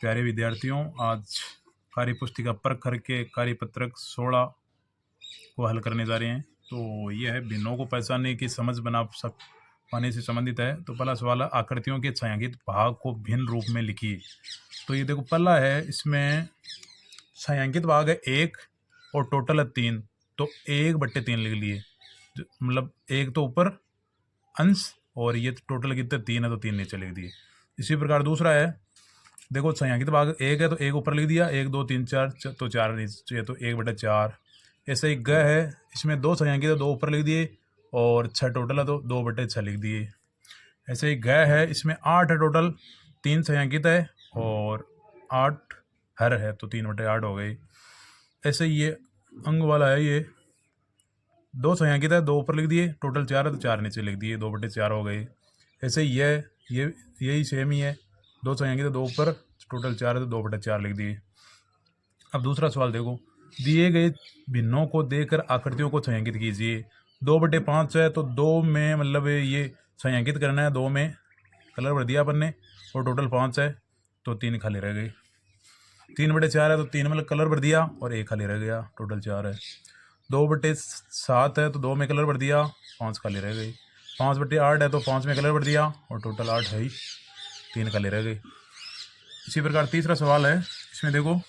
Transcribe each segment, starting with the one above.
प्यारे विद्यार्थियों, आज कार्यपुस्तिका प्रखर के कार्यपत्रक 16 को हल करने जा रहे हैं। तो यह है भिन्नों को पहचानने की समझ बना पाने से संबंधित है। तो पहला सवाल है, आकृतियों के छायांकित भाग को भिन्न रूप में लिखिए। तो ये देखो, पहला है, इसमें छायांकित भाग है 1 और टोटल है 3, तो 1/3 लिख लिए। मतलब 1 तो ऊपर अंश और ये टोटल कितने 3 है, तो 3 नीचे लिख दिए। इसी प्रकार दूसरा है, देखो छायांकित भाग 1 है तो 1 ऊपर लिख दिया, 1 2 3 4 तो 4 नीचे, तो 1/4। ऐसे ही ग है, इसमें 2 छायांकित है, 2 ऊपर लिख दिए, और 6 टोटल है तो 2/6 लिख दिए। ऐसे ही ग है, इसमें 8 है टोटल, 3 छायांकित है और 8 हर है, तो 3/8 हो गई। ऐसे ही ये अंग वाला है, ये 2 छायांकित है, 2 ऊपर लिख दिए, टोटल 4 है तो 4 नीचे लिख दिए, 2/4 हो गई। ऐसे ही ये यही सेम ही है, 2 छायांकित है, 2 ऊपर, टोटल 4 है तो 2/4 लिख दिए। अब दूसरा सवाल देखो, दिए गए भिन्नों को देकर आकृतियों को छायांकित कीजिए। 2/5 है तो 2 में मतलब ये छायांकित करना है, 2 में कलर भर दिया अपन ने, और टोटल 5 है तो 3 खाली रह गई। 3/4 है तो 3 में कलर भर दिया और 1 खाली रह गया, टोटल 4 है। 2/7 है तो 2 में कलर भर दिया, 5 खाली रह गई। 5/8 है तो 5 में कलर भर दिया और टोटल 8 है ही, 3 खाली रह गई। इसी प्रकार तीसरा सवाल है, इसमें देखो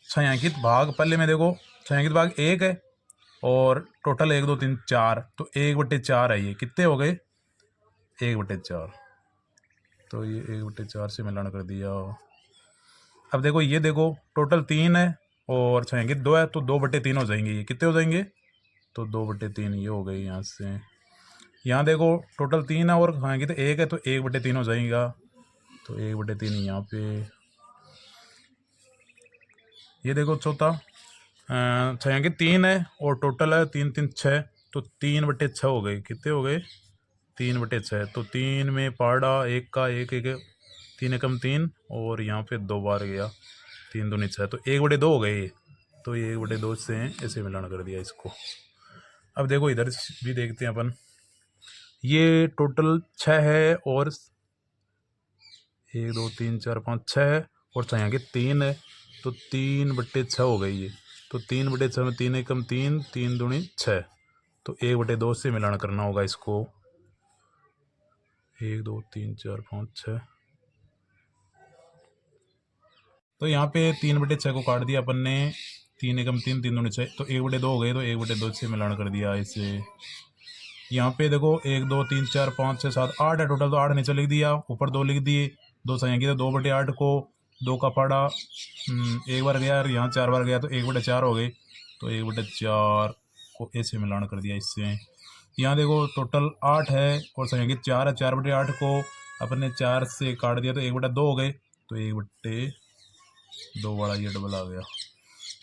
छायांकित भाग, पहले में देखो छायांकित भाग 1 है और टोटल 1 2 3 4, तो 1/4 है, ये कितने हो गए 1/4, तो ये 1/4 से मिलान कर दिया। अब देखो ये देखो टोटल 3 है और छायांकित 2 है, तो 2/3 हो जाएंगे, ये कितने हो जाएंगे, तो 2/3 ये हो गई। यहाँ से यहाँ देखो टोटल 3 है और छायांकित 1 है, तो 1/3 हो जाएगा, तो 1/3 यहाँ पे। ये देखो चौथा, छायांकित 3 है और टोटल है 3 3 6, तो 3/6 हो गए, कितने हो गए 3/6, तो 3 में पाड़ा 1 का 1 1 3 एकम 3, और यहाँ पे 2 बार गया, 3 दूनी 6, तो 1/2 हो गए, तो ये 1/2 से ऐसे मिलान कर दिया इसको। अब देखो इधर भी देखते हैं अपन, ये टोटल 6 है और 1 2 3 4 5 6 है और छायांकित 3 है, तो 3/6 हो गई ये, तो 3/6 में 3 एकम 3 3 दूनी 6, तो 1/2 से मिलान करना होगा इसको। 1 2 3 4 5 6, तो यहाँ पे 3/6 को काट दिया अपन ने, 3 एकम 3 3 दूनी 6, तो 1/2 हो गए, तो 1/2 से मिलान कर दिया इसे। यहाँ पे देखो 1 2 3 4 5 6 7 8 है टोटल, तो 8 नीचे लिख दिया, ऊपर 2 लिख दिए, 2 छायांकित, 2/8 को 2 का पाड़ा 1 बार गया और यहाँ 4 बार गया, तो 1/4 हो गई, तो 1/4 को ऐसे मिलान कर दिया इससे। यहाँ देखो टोटल 8 है और छायांकित 4 है, 4/8 को अपने 4 से काट दिया, तो 1/2 हो गए, तो 1/2 वाला ये डबल आ गया।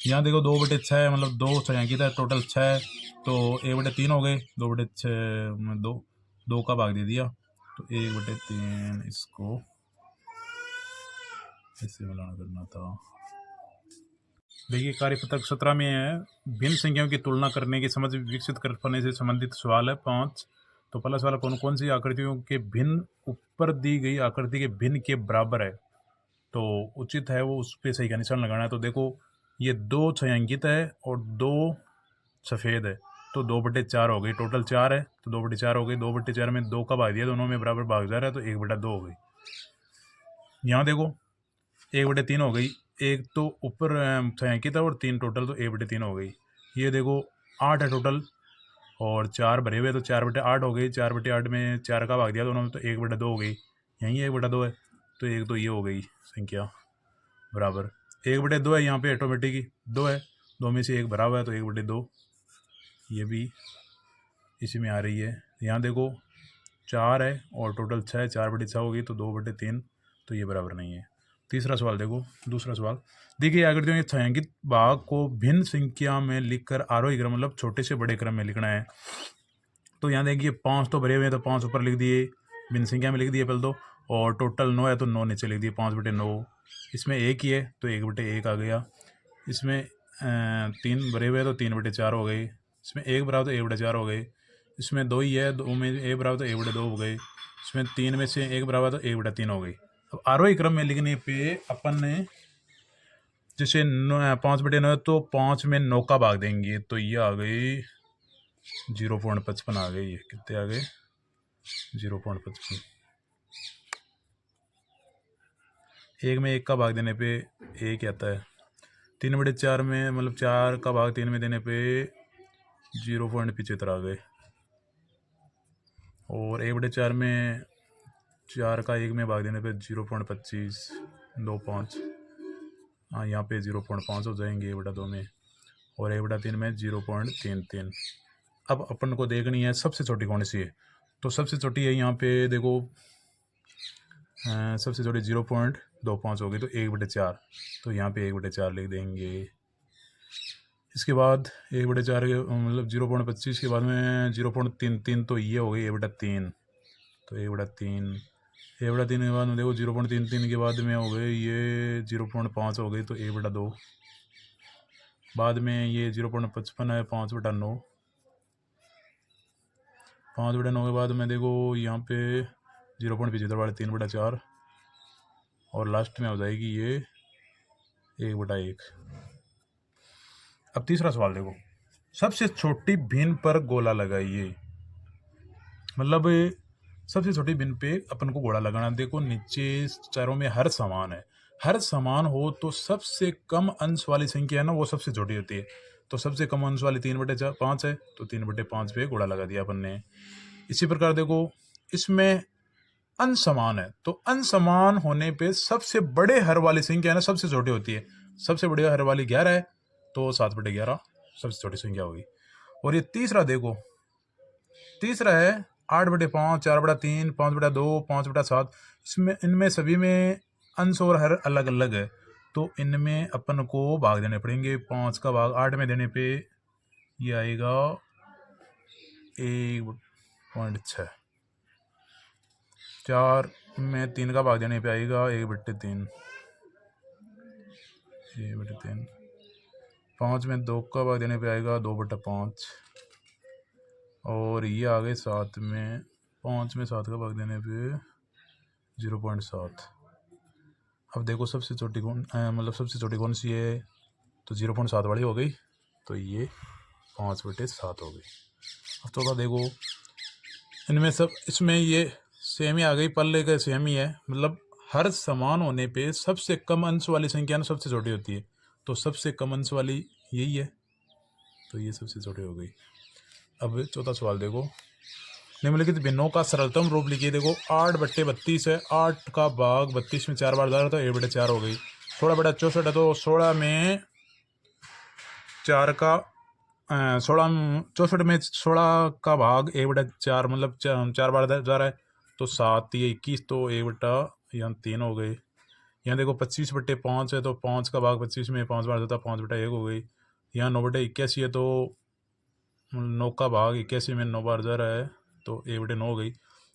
यहाँ देखो 2/6 मतलब 2 छायांकित है, टोटल 6, तो 1/3 हो गए, 2/6 में 2 का भाग दे दिया, तो 1/3 इसको ऐसे मिलाना करना था। देखिए कार्यपत्रक 17 में है, भिन्न संख्याओं की तुलना करने की समझ विकसित कर पाने से संबंधित सवाल है 5। तो पहला सवाल, कौन कौन सी आकृतियों के भिन्न ऊपर दी गई आकृति के भिन्न के बराबर है, तो उचित है वो उस पर सही का निशान लगाना है। तो देखो ये 2 छायांकित है और 2 सफ़ेद है, तो 2/4 हो गई, टोटल 4 है तो 2/4 हो गई, 2/4 में 2 का भाग दिया, दोनों में बराबर भाग जा रहा है, तो 1/2 हो गई। यहाँ देखो 1/3 हो गई, एक तो ऊपर छायांकित है और 3 टोटल, तो 1/3 हो गई। ये देखो 8 है टोटल और 4 भरे हुए, तो 4/8 हो गई, 4/8 में 4 का भाग दिया दोनों में, तो 1/2 हो गई। यहीं 1/2 है, तो एक तो ये हो गई संख्या बराबर 1/2 है, यहाँ पे ऑटोमेटिक ही 2 है, 2 में से 1 भरा हुआ है, तो 1/2 ये भी इसी में आ रही है। यहाँ देखो 4 है और टोटल 6, 4/6 होगी, तो 2/3, तो ये बराबर नहीं है। तीसरा सवाल देखो, दूसरा सवाल, देखिए आकृतियों के छायांकित भाग को भिन्न संख्या में लिखकर आरोही क्रम मतलब छोटे से बड़े क्रम में लिखना है। तो यहाँ देखिए 5 तो भरे हुए हैं, तो 5 ऊपर लिख दिए, भिन्न संख्या में लिख दिए पहले तो, और टोटल 9 है तो 9 नीचे लिख दिए, 5/9। इसमें 1 ही है तो 1/1 आ गया। इसमें 3 भरे हुए हैं तो 3/4 हो गई। इसमें 1 बराबर तो 1/4 हो गई। इसमें 2 ही है, 2 में 1 बराबर तो 1/2 हो गई। इसमें 3 में से 1 बराबर तो 1/3 हो गई। अब आरोही क्रम में लिखने पे अपन ने जैसे 5/9 तो 5 में 9 का भाग देंगे तो ये आ गई 0.55 आ गई। ये कितने आ गए 0.55। एक में 1 का भाग देने पे 1 आता है। 3/4 में मतलब 4 का भाग 3 में देने पे 0.75 आ गए। और 1/4 में 4 का 1 में भाग देने पे 0.2525। हाँ यहाँ पे 0.5 हो जाएंगे 1/2 में। और 1/3 में 0.33। अब अपन को देखनी है सबसे छोटी कौन सी है। तो सबसे छोटी है यहाँ पे देखो, सबसे छोटी 0.25 होगी तो 1/4। तो यहाँ पे 1/4 लिख देंगे। इसके बाद 1/4 के मतलब 0.25 के बाद में 0.33 तो ये हो गई 1/3। तो 1/3 के बाद में देखो 0.33 के बाद में हो गए ये 0.5 हो गई तो 1/2। बाद में ये 0.55 है 5/9। 5/9 के बाद में देखो यहाँ पे 0.75 वाले 3/4। और लास्ट में हो जाएगी ये 1/1। अब तीसरा सवाल देखो, सबसे छोटी भिन्न पर गोला लगाइए। मतलब सबसे छोटी भिन्न पे अपन को गोला लगाना। देखो नीचे चारों में हर समान है। हर समान हो तो सबसे कम अंश वाली संख्या है ना वो सबसे छोटी होती है। तो सबसे कम अंश वाली 3/5 है तो 3/5 पे गोला लगा दिया अपन ने। इसी प्रकार देखो इसमें अंश समान है तो अंश समान होने पे सबसे बड़े हर वाली संख्या है ना सबसे छोटी होती है। सबसे बड़ी हर वाली 11 है तो 7/11 सबसे छोटी संख्या होगी। और ये तीसरा देखो, तीसरा है 8/5, 4/3, 5/2, 5/7। इसमें इनमें सभी में अंश और हर अलग अलग है तो इनमें अपन को भाग देने पड़ेंगे। 5 का भाग 8 में देने पे ये आएगा 1.6। 4 में 3 का भाग देने पे आएगा 1/3। 5 में 2 का भाग देने पे आएगा 2/5। और ये आ गए 7 में 5 में 7 का भाग देने पे 0.7। अब देखो सबसे छोटी कौन मतलब सबसे छोटी कौन सी है तो 0.7 वाली हो गई तो ये 5/7 हो गई। अब तो देखो इनमें सब इसमें ये सेम ही आ गई, पल्ले का सेम ही है। मतलब हर समान होने पे सबसे कम अंश वाली संख्या ना सबसे छोटी होती है तो सबसे कम अंश वाली यही है तो ये सबसे छोटी हो गई। अब चौथा सवाल देखो, निम्नलिखित भिन्नों का सरलतम रूप लिखिए। देखो 8/32 है, 8 का भाग 32 में 4 बार डाला तो 1/4 हो गई। 16/64 है तो 16 में 4 का 64 में 16 का भाग 1/4 मतलब 4 बार जा रहा है तो 7 ये 21 तो 1/3 हो गई। यहाँ देखो 25/5 है तो 5 का भाग 25 में 5 बार जाता 5/1 हो गई। यहाँ 9/81 है तो 9 का भाग 81 में 9 बार जा रहा है तो 1/9 हो गई।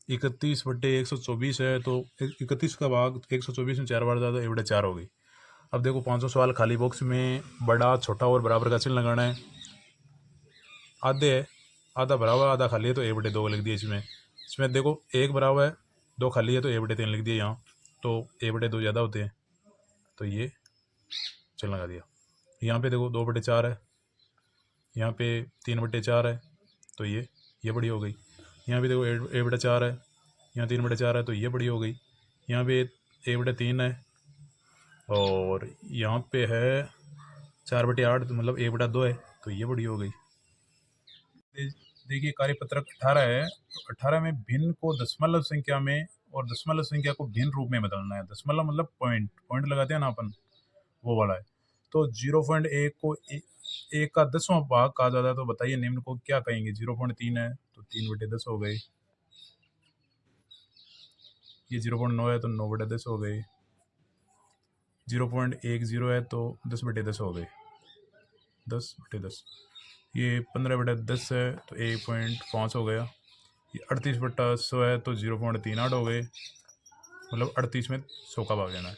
31/124 है तो 31 का भाग 124 में 4 बार जाता तो 1/4 हो गई। अब देखो 500 सवाल खाली बॉक्स में बड़ा छोटा और बराबर का चिन्ह लगाना है। आधे है, आधा बराबर आधा खाली है तो 1/2 लिख दिया। इसमें देखो 1 बराबर है 2 खाली है तो 1/3 लिख दिया। यहाँ तो 1/2 ज़्यादा होते हैं तो ये चिन्ह लगा दिया। यहाँ पे देखो 2/4 है, यहाँ पे 3/4 है तो ये बड़ी हो गई। यहाँ पे देखो 1/4 है, यहाँ 3/4 है तो ये बड़ी हो गई। यहाँ पे 1/3 है और यहाँ पे है 4/8 तो मतलब 1/2 है तो ये बड़ी हो गई। देखिए कार्यपत्रक 18 है तो 18 में भिन्न को दशमलव संख्या में और दशमलव संख्या को भिन्न रूप में बदलना है। दशमलव मतलब पॉइंट लगाते हैं ना अपन, वो वाला है। तो 0.1 को 1 का 10वां भाग कहा जाता है तो बताइए निम्न को क्या कहेंगे। 0.3 है तो 3/10 हो गए। ये 0.9 है तो 9/10 हो गए। 0.10 है तो 10/10 हो गए, 10/10। ये 15/10 है तो 1.5 हो गया। ये 38/100 है तो 0.38 हो गए। मतलब 38 में 100 का भाग लेना है।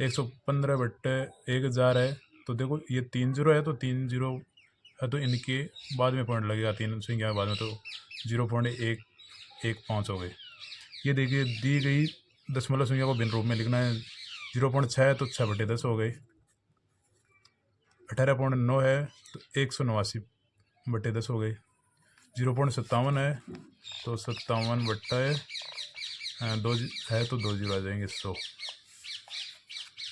115/1000 है तो देखो ये 3 0 है तो 3 0 है तो इनके बाद में पॉइंट लगेगा 3 संख्या के बाद में तो 0.115 हो गए। ये देखिए दी गई दशमलव संख्या को भिन्न रूप में लिखना है। 0.6 तो 6/10 हो गई। 18.9 है तो 189/10 हो गई। 0.57 है तो 57/2 है तो 2 जीरो आ जाएंगे 100।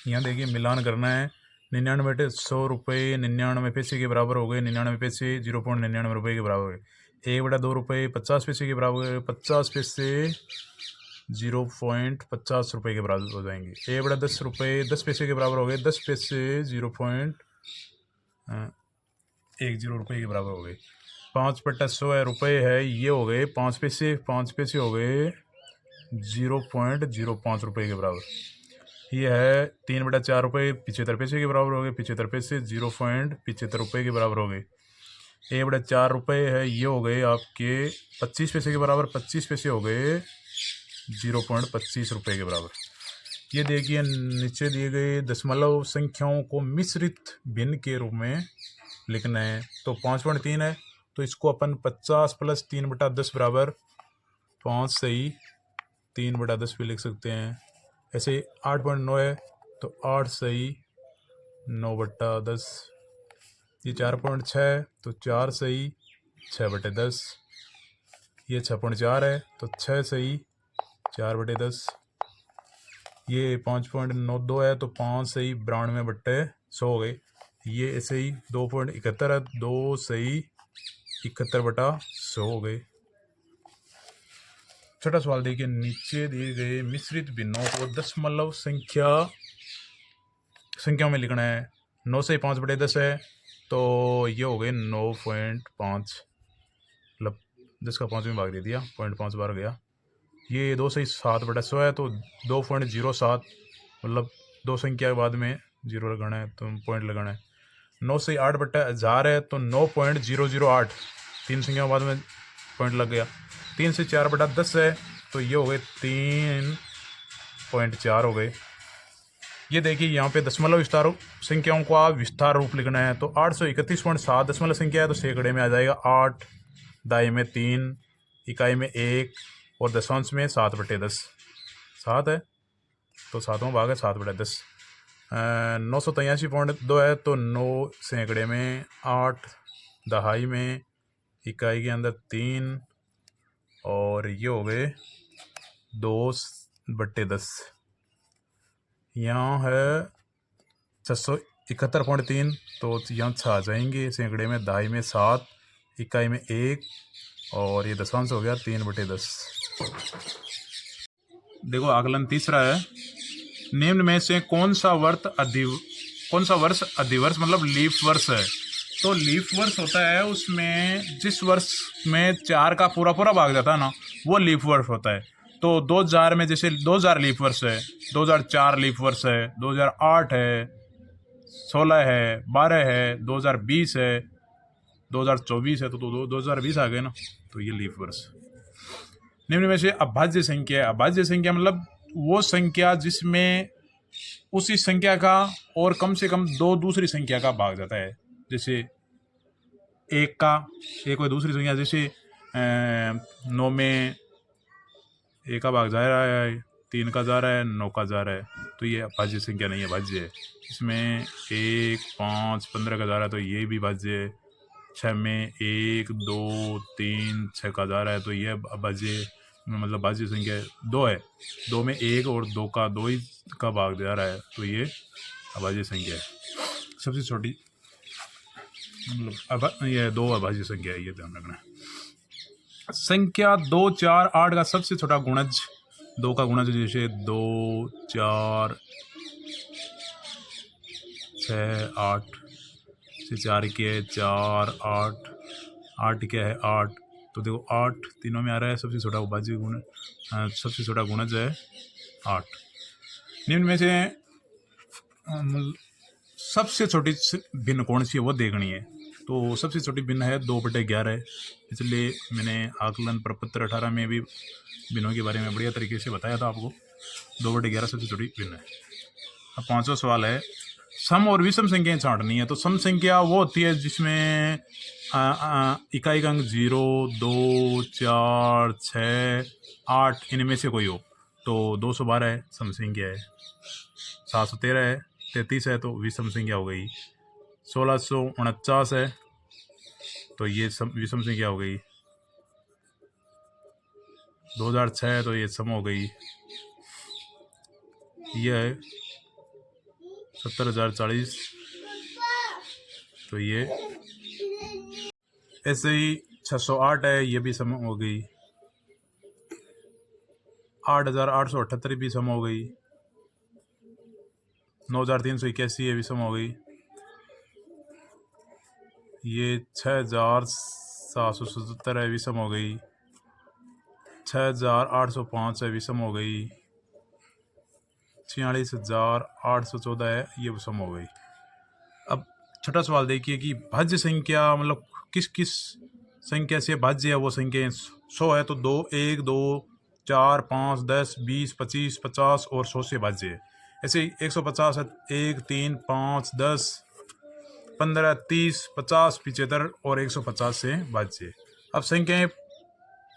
यहाँ देखिए मिलान करना है। 99 बटे 100 रुपये 99 पैसे के बराबर हो गए। 99 पैसे 0.99 रुपये के बराबर हो गए। 1/2 रुपये 50 पैसे के बराबर हो गए। 50 पैसे 0.50 रुपये के बराबर हो जाएंगे। 1/10 रुपये 10 पैसे के बराबर हो गए। 10 पैसे 0.10 रुपये के बराबर हो गए। 5/100 है रुपये है, ये हो गए 5 पैसे। 5 पैसे हो गए 0.05 रुपये के बराबर। ये है 3/4 रुपये 75 पैसे के बराबर हो गए। 75 पैसे 0.75 रुपये के बराबर हो गए। 1/4 रुपये है, ये हो गए आपके 25 पैसे के बराबर। 25 पैसे हो गए 0.25 रुपये के बराबर। ये देखिए नीचे दिए गए दशमलव संख्याओं को मिश्रित भिन्न के रूप में लिखना है। तो 5.3 है तो इसको अपन 50 + 3/10 बराबर 5 सही 3/10 भी लिख सकते हैं। ऐसे 8.9 है तो 8 सही 9/10। ये 4.6 है तो 4 सही 6/10। ये 6.4 है तो 6 सही 4/10। ये 5.92 है तो 5 सही 92/100 हो गए। ये ऐसे ही 2.71 है 2 सही 71/100 हो गए। छठा सवाल देखिए, नीचे दिए गए मिश्रित भिन्नों को दशमलव संख्याओं में लिखना है। 9 से 5/10 है तो ये हो गए 9.5, मतलब 10 का 5 में भाग दे दिया, 0.5 बार गया। ये 2 से 7/100 है तो 2.07, मतलब 2 संख्या के बाद में 0 लगाना है तो पॉइंट लगाना है। 9 से 8/1000 है तो 9.008, 3 संख्या के बाद में पॉइंट लग गया। 3 से 4/10 है तो ये हो गए 3.4 हो गए। ये देखिए यहाँ पे दशमलव विस्तार संख्याओं को आप विस्तार रूप लिखना है तो 831.7 दशमलव संख्या है तो सैकड़े में आ जाएगा 8, दाई में 3, इकाई में 1 और दशांश में 7/10। 7 है तो 7वां भाग है 7/10। 983.2 है तो 9 सैकड़े में 8, दहाई में, इकाई के अंदर 3 और ये हो गए 2/10। यहाँ है 671.3 तो यहाँ 6 आ जाएंगे। सैकड़े में, दहाई में 7, इकाई में 1 और ये दशांश हो गया 3/10। देखो आकलन तीसरा है, निम्न में से कौन सा वर्ष अधिवर्ष मतलब लीप वर्ष है। तो लीप वर्ष होता है उसमें जिस वर्ष में 4 का पूरा भाग जाता है ना, वो लीप वर्ष होता है। तो 2000 में जैसे 2000 लीप वर्ष है, 2004 लीप वर्ष है, 2008 है, 16 है, 12 है, 2020 है, 2024 है तो 2020 आ गए ना, तो ये लीप वर्ष। निम्न में से अभाज्य संख्या है। अभाज्य संख्या मतलब वो संख्या जिसमें उसी संख्या का और कम से कम 2 दूसरी संख्या का भाग जाता है। जैसे एक कोई दूसरी संख्या, जैसे 9 में 1 का भाग जा रहा है, 3 का जा रहा है, 9 का जा रहा है, तो ये भाज्य संख्या नहीं है, भाज्य है। इसमें 1, 5, 15 का जा रहा है तो ये भी भाज्य है। 6 में 1, 2, 3, 6 का जा रहा है तो ये भाज्य मतलब भाज्य संख्या 2 है। 2 में 1 और 2 का 2 ही का भाग जा रहा है तो ये अभाज्य संख्या है। सबसे छोटी मतलब ये 2 अभाज्य संख्या है, ये ध्यान रखना है। संख्या 2, 4, 8 का सबसे छोटा गुणज 2 का गुणज, जैसे 2, 4, 6, 8 से 4 क्या है 4, 8 क्या है 8, तो देखो 8 तीनों में आ रहा है। सबसे छोटा अभाज्य गुण सबसे छोटा गुणज है 8। निम्न में से सबसे छोटी भिन्न कौन सी है वो देखनी है। तो सबसे छोटी भिन्न है 2/11, इसलिए मैंने आकलन प्रपत्र 18 में भी भिन्नों के बारे में बढ़िया तरीके से बताया था आपको। 2/11 सबसे छोटी भिन्न है। अब 5वां सवाल है, सम और विषम संख्याएं छांटनी है। तो सम संख्या वो होती है जिसमें इकाई का अंक 0, 2, 4, 6, 8 इनमें से कोई हो। तो 212 है सम संख्या है, 713 है, 33 है तो विषम संख्या हो गई, 1649 है तो ये विषम संख्या हो गई, 2006 है तो ये सम हो गई, यह है 70,040 तो ये ऐसे ही 608 है, ये भी सम हो गई, 8,878 भी सम हो गई, 9,381 ये भी सम हो गई, ये 6,777 है विषम हो गई, 6,805 है विषम हो गई, 46,814 है ये विषम हो गई। अब छठा सवाल देखिए कि भाज्य संख्या मतलब किस किस संख्या से भाज्य है, वो संख्या 100 है तो 2, 1, 2, 4, 5, 10, 20, 25, 50 और 100 से भाज्य है। ऐसे ही 150 है 1, 3, 5, 10, 15, 30, 50, 75 और 150 से भाज्य है। अब संख्याएं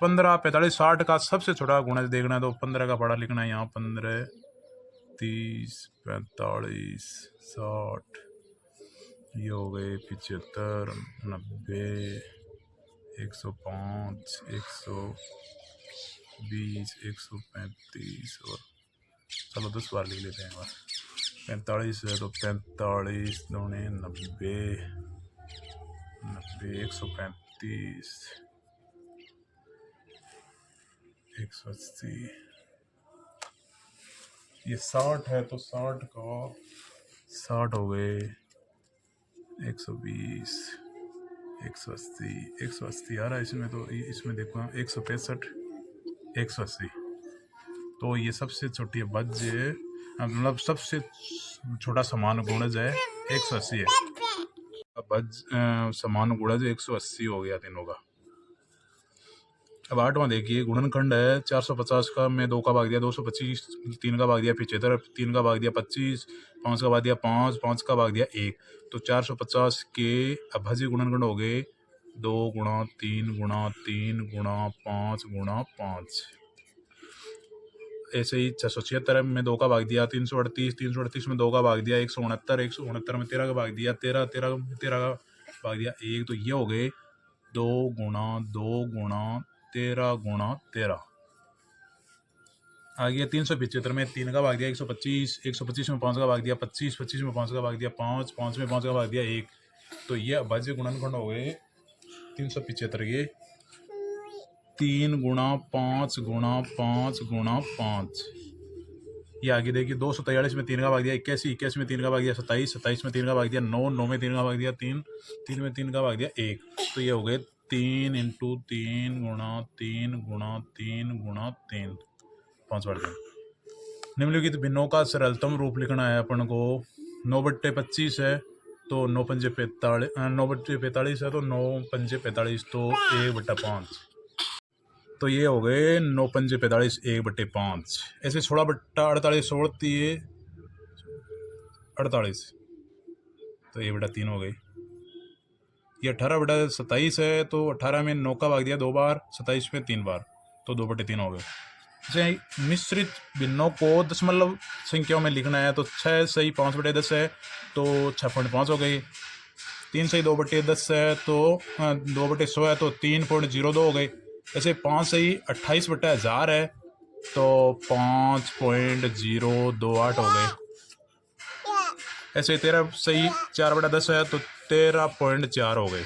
15, 45, 60 का सबसे छोटा गुणज देखना है तो 15 का बड़ा लिखना है यहाँ, 15, 30, 45, 60 ये हो गए, 75, 90, 105, 120, 135 और चलो 10 बार लिख लेते हैं एक बार। 45 है तो 45 दूनी 90, 135, 180, ये 60 है तो 60 का 60 हो गए, 120, 180 आ रहा है इसमें, तो इसमें देखो 165, 180 तो ये सबसे छोटी भाज्य मतलब सबसे छोटा समान गुणज है 180 है। अब समान गुणज 180 हो गया तीनों का। अब 8वां देखिए, गुणनखंड है 450 का मैं 2 का भाग दिया 225, 3 का भाग दिया 75, 3 का भाग दिया 25, 5 का भाग दिया 5, 5 का भाग दिया 1 तो 450 के अभाज्य गुणनखंड हो गए 2 गुणा 3 गुणा 3 गुणा 5 गुणा 5। ऐसे ही 676 में 2 का भाग दिया 338, 338 में 2 का भाग दिया 169, 169 में 13 का भाग दिया 13 का भाग दिया 1 तो ये हो गए 2 गुणा 2 गुणा 13 गुणा 13। आगे 375 में 3 का भाग दिया 125, 125 में 5 का भाग दिया 25, 25 में 5 का भाग दिया 5, 5 में 5 का भाग दिया 1 तो ये अभाज्य गुणनखंड हो गए 375 के 3 गुणा 5 गुणा 5 गुणा 5। ये आगे देखिए 243 में 3 का भाग दिया 81, 81 में 3 का भाग दिया 27, 27 में 3 का भाग दिया 9, 9 में 3 का भाग दिया 3, 3 में 3 का भाग दिया 1 तो ये हो गए 3 × 3 गुणा 3 गुणा 3 गुणा 3 5 बार 3। निम्नलिखित भिन्नों का सरलतम रूप लिखना है अपन को। 9/25 है तो 9×5 = 9/45 है तो 9×5 = 45 तो 1/5 तो ये हो गए 9×5 = 1/5। ऐसे 16/48 होती है 48 तो 1/3 हो गई। ये 18/27 है तो 18 में 9 का भाग दिया 2 बार, 27 में 3 बार तो 2/3 हो गए। जैसे मिश्रित भिन्नों को दशमलव संख्याओं में लिखना है तो 6 सही 5/10 है तो 6.5 हो गई। 3 सही 2/10 है तो 2/100 है तो 3.02 हो गई। ऐसे 5 सही 28/1000 है तो 5.028 हो गए। ऐसे 13 सही 4/10 है तो 13.4 हो गए।